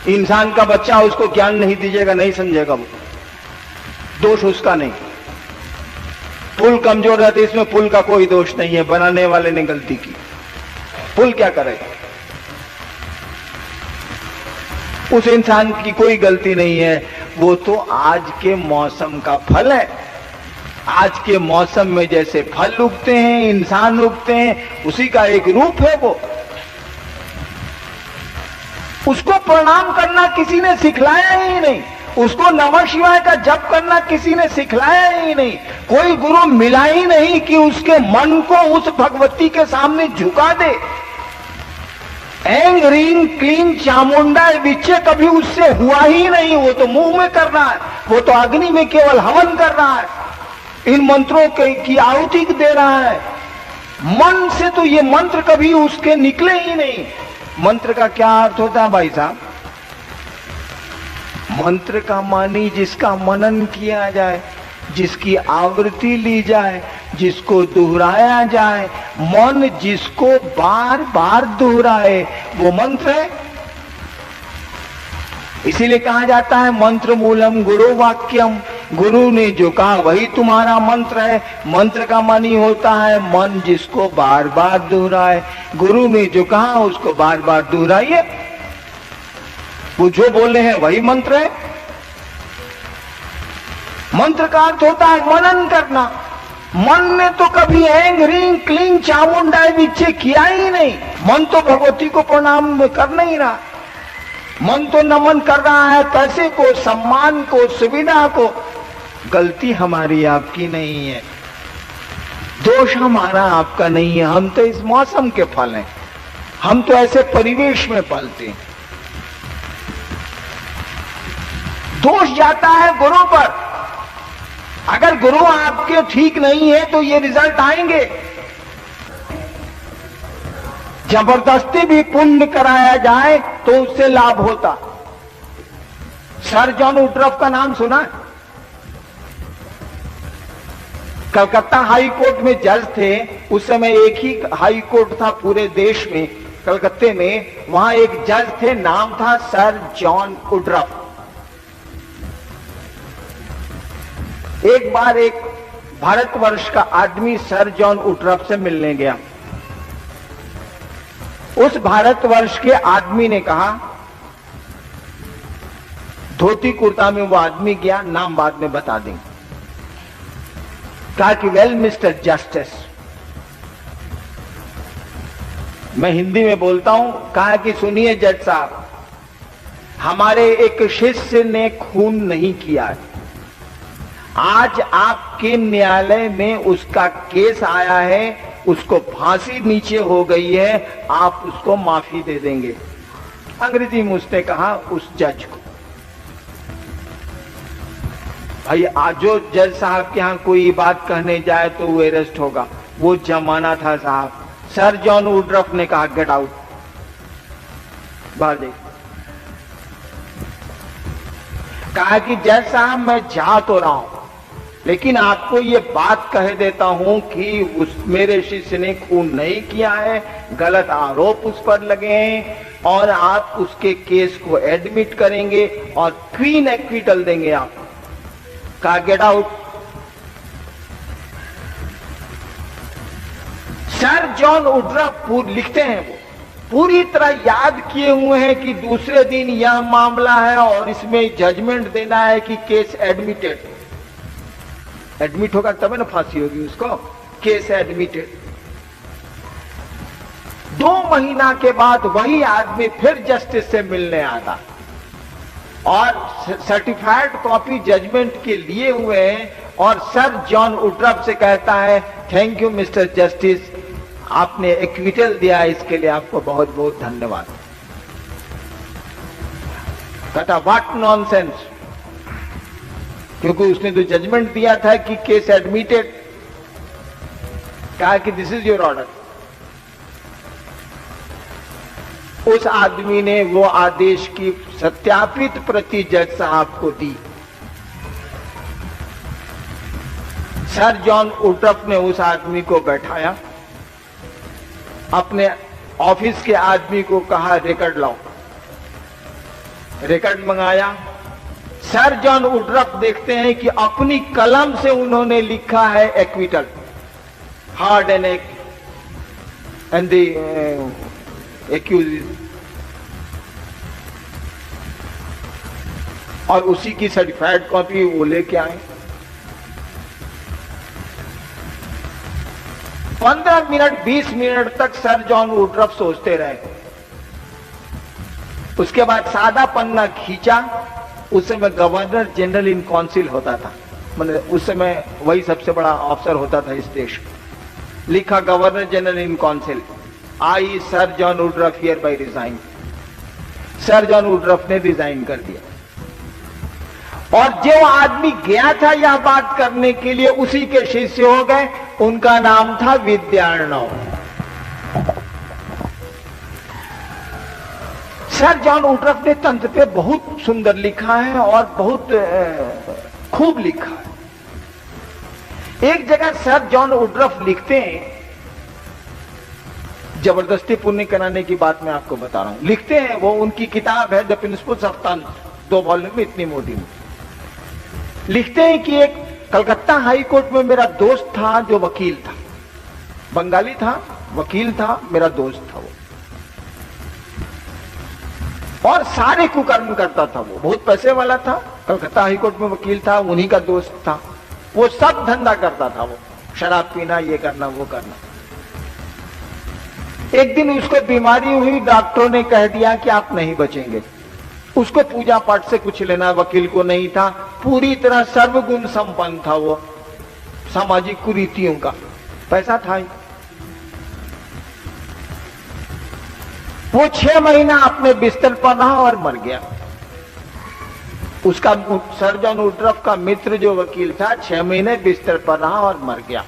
इंसान का बच्चा, उसको ज्ञान नहीं दीजिएगा, नहीं समझेगा वो, दोष उसका नहीं। पुल कमजोर रहते, इसमें पुल का कोई दोष नहीं है, बनाने वाले ने गलती की, पुल क्या करेगा, उस इंसान की कोई गलती नहीं है, वो तो आज के मौसम का फल है। आज के मौसम में जैसे फल उगते हैं, इंसान उगते हैं, उसी का एक रूप है वो। उसको प्रणाम करना किसी ने सिखलाया ही नहीं, उसको नमः शिवाय का जप करना किसी ने सिखलाया ही नहीं, कोई गुरु मिला ही नहीं कि उसके मन को उस भगवती के सामने झुका दे। एंग रींग क्लीन चामुंडा विचे कभी उससे हुआ ही नहीं, वो तो मुंह में कर रहा है, वो तो अग्नि में केवल हवन कर रहा है, इन मंत्रों की आहुति दे रहा है। मन से तो ये मंत्र कभी उसके निकले ही नहीं। मंत्र का क्या अर्थ होता है भाई साहब? मंत्र का मानी जिसका मनन किया जाए, जिसकी आवृत्ति ली जाए, जिसको दोहराया जाए, मन जिसको बार बार दोहराए, वो मंत्र है। इसीलिए कहा जाता है मंत्र मूलम गुरु वाक्यम, गुरु ने जो कहा वही तुम्हारा मंत्र है। मंत्र का मानी होता है मन जिसको बार बार दोहराए, गुरु ने जो कहा उसको बार बार दोहराइए, वो जो बोले हैं वही मंत्र है। मंत्र का अर्थ होता है मनन करना। मन ने तो कभी एंग रिंग क्लीन चामुंडाई विचे किया ही नहीं। मन तो भगवती को प्रणाम कर नहीं रहा, मन तो नमन कर रहा है पैसे को, सम्मान को, सुविधा को। गलती हमारी आपकी नहीं है, दोष हमारा आपका नहीं है। हम तो इस मौसम के फल हैं, हम तो ऐसे परिवेश में पलते हैं। दोष जाता है गुरु पर। अगर गुरु आपके ठीक नहीं है तो ये रिजल्ट आएंगे। जबरदस्ती भी पुण्य कराया जाए तो उससे लाभ होता। सर जॉन वुडरॉफ का नाम सुना है? कलकत्ता हाई कोर्ट में जज थे। उस समय एक ही हाई कोर्ट था पूरे देश में, कलकत्ते में। वहां एक जज थे, नाम था सर जॉन वुडरॉफ। एक बार एक भारतवर्ष का आदमी सर जॉन वुडरॉफ से मिलने गया। उस भारतवर्ष के आदमी ने कहा, धोती कुर्ता में वो आदमी गया, नाम बाद में बता देंगे। कहा कि वेल मिस्टर जस्टिस, मैं हिंदी में बोलता हूं। कहा कि सुनिए जज साहब, हमारे एक शिष्य ने खून नहीं किया है। आज आपके न्यायालय में उसका केस आया है, उसको फांसी नीचे हो गई है, आप उसको माफी दे देंगे? अंग्रेजी में उसने कहा उस जज को। भाई आज जो जज साहब के यहां कोई बात कहने जाए तो वो अरेस्ट होगा, वो जमाना था साहब। सर जॉन वुडरॉफ ने कहा गेट आउट, बाहर देख। कहा कि जज साहब मैं जा तो रहा हूं, लेकिन आपको ये बात कह देता हूं कि उस मेरे शिष्य ने खून नहीं किया है, गलत आरोप उस पर लगे हैं और आप उसके केस को एडमिट करेंगे और क्लीन एक्विटल देंगे आप। कहा गेट आउट। सर जॉन वुडरॉफ लिखते हैं, वो पूरी तरह याद किए हुए हैं कि दूसरे दिन यह मामला है और इसमें जजमेंट देना है कि केस एडमिटेड। एडमिट होगा तब ना फांसी होगी उसको। Case admitted. 2 महीना के बाद वही आदमी फिर जस्टिस से मिलने आता और सर्टिफाइड कॉपी जजमेंट के लिए हुए हैं और सर जॉन वुडरॉफ से कहता है थैंक यू मिस्टर जस्टिस, आपने एक्विटल दिया, इसके लिए आपको बहुत बहुत धन्यवाद। कहता व्हाट नॉनसेंस, क्योंकि उसने तो जजमेंट दिया था कि केस एडमिटेड। कहा कि दिस इज योर ऑर्डर। उस आदमी ने वो आदेश की सत्यापित प्रति जज साहब को दी। सर जॉन वुडरॉफ ने उस आदमी को बैठाया, अपने ऑफिस के आदमी को कहा रिकॉर्ड लाओ। रिकॉर्ड मंगाया। सर जॉन वुडरफ देखते हैं कि अपनी कलम से उन्होंने लिखा है acquittal, hard and the accused, और उसी की सर्टिफाइड कॉपी वो लेके आए। 15 मिनट 20 मिनट तक सर जॉन वुडरफ सोचते रहे। उसके बाद सादा पन्ना खींचा। उस समय गवर्नर जनरल इन काउंसिल होता था, मतलब उस समय वही सबसे बड़ा अफसर होता था इस देश का। लिखा governor general in council, I sir John Woodruff here bye resign. Sir John Woodruff ने रिजाइन कर दिया। और जो आदमी गया था यह बात करने के लिए उसी के शिष्य हो गए। उनका नाम था विद्यार्णव। सर जॉन वुडरफ ने तंत्र पे बहुत सुंदर लिखा है और बहुत खूब लिखा है। एक जगह सर जॉन वुडरफ लिखते हैं, जबरदस्ती पुण्य कराने की बात मैं आपको बता रहा हूं। लिखते हैं, वो उनकी किताब है द प्रिंसिपल्स ऑफ तंत्र, 2 वॉल्यूम में, इतनी मोटी। लिखते हैं कि एक कलकत्ता हाई कोर्ट में मेरा दोस्त था जो वकील था, बंगाली था, वकील था, मेरा दोस्त था वो, और सारे कुकर्म करता था। वो बहुत पैसे वाला था, कलकत्ता हाई कोर्ट में वकील था, उन्हीं का दोस्त था। वो सब धंधा करता था, वो शराब पीना, ये करना, वो करना। एक दिन उसको बीमारी हुई, डॉक्टरों ने कह दिया कि आप नहीं बचेंगे। उसको पूजा पाठ से कुछ लेना वकील को नहीं था, पूरी तरह सर्वगुण संपन्न था वो, सामाजिक कुरीतियों का पैसा था ही। वो 6 महीना अपने बिस्तर पर रहा और मर गया। उसका सर जॉन वुडरफ का मित्र जो वकील था 6 महीने बिस्तर पर रहा और मर गया।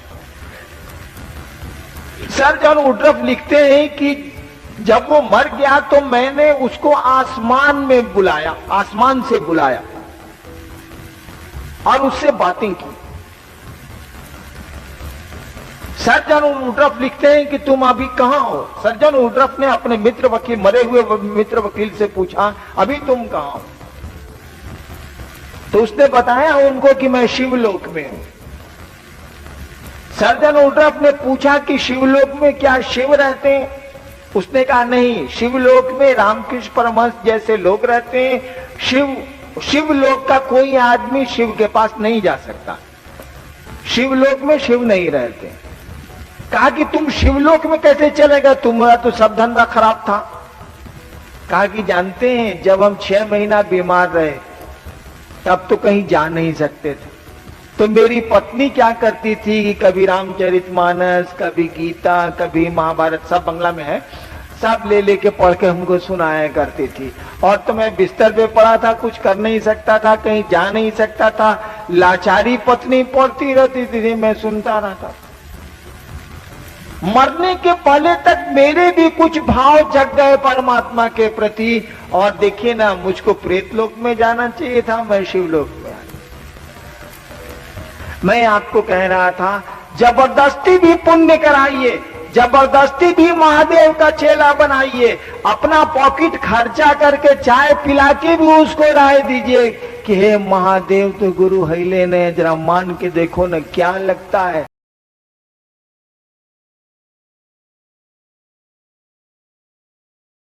सर जॉन वुडरफ लिखते हैं कि जब वो मर गया तो मैंने उसको आसमान में बुलाया, आसमान से बुलाया और उससे बातें की। सर जॉन वुडरफ लिखते हैं कि तुम अभी कहां हो। सर जॉन वुडरफ ने अपने मित्र वकील, मरे हुए मित्र वकील से पूछा, अभी तुम कहां हो? तो उसने बताया उनको कि मैं शिवलोक में हूं। सर जॉन वुडरफ ने पूछा कि शिवलोक में क्या शिव रहते हैं? उसने कहा नहीं, शिवलोक में रामकृष्ण परमहंस जैसे लोग रहते हैं। शिवलोक का कोई आदमी शिव के पास नहीं जा सकता, शिवलोक में शिव नहीं रहते। कहा कि तुम शिवलोक में कैसे चलेगा, तुम्हारा तो सब धंधा खराब था। कहा कि जानते हैं जब हम 6 महीना बीमार रहे तब तो कहीं जा नहीं सकते थे, तो मेरी पत्नी क्या करती थी कि कभी रामचरितमानस, कभी गीता, कभी महाभारत, सब बंगला में है, सब ले लेके पढ़ के हमको सुनाया करती थी। और तो मैं बिस्तर पे पड़ा था, कुछ कर नहीं सकता था, कहीं जा नहीं सकता था, लाचारी पत्नी पढ़ती रहती थी, मैं सुनता रहता। मरने के पहले तक मेरे भी कुछ भाव जग गए परमात्मा के प्रति। और देखिए ना, मुझको प्रेत लोक में जाना चाहिए था, मैं शिवलोक में। मैं आपको कह रहा था, जबरदस्ती भी पुण्य कराइए, जबरदस्ती भी महादेव का चेला बनाइए, अपना पॉकेट खर्चा करके चाय पिला के भी उसको राय दीजिए कि हे महादेव तो गुरु हैले ने, जरा मान के देखो ना क्या लगता है।